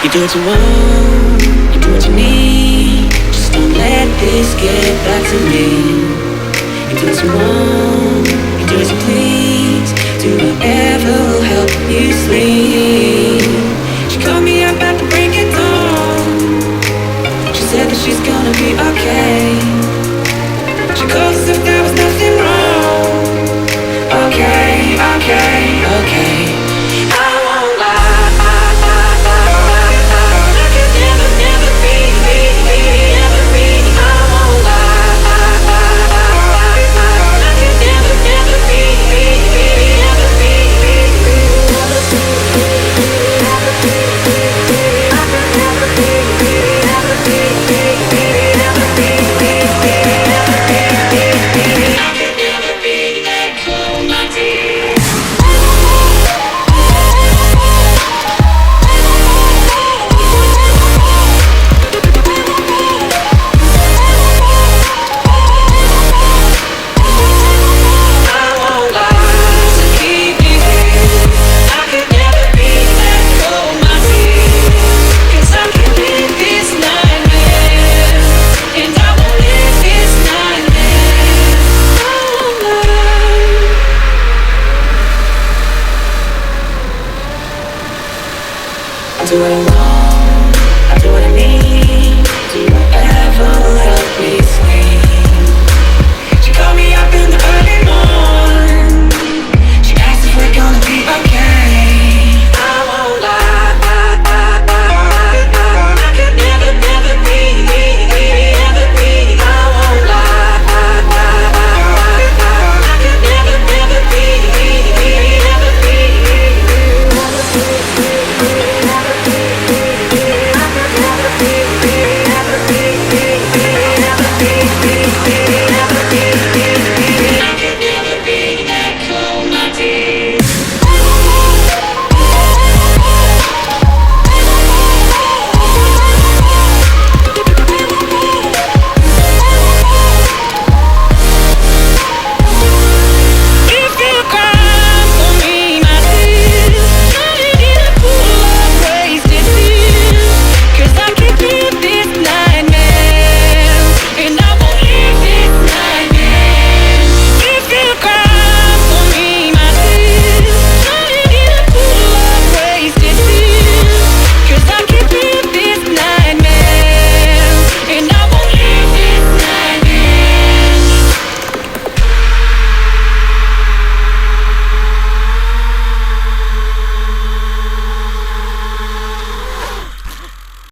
You do what you want, you do what you need. Just don't let this get back to me. You do what you want, you do as you please. Do whatever will help you sleep. She called me up at the break of dawn. She said that she's gonna be okay. She calls as if there was nothing wrong. Okay, okay, okay. I won't lie. I could never, never be, ever be. I won't lie. I could never, never be, ever be. Do what I want.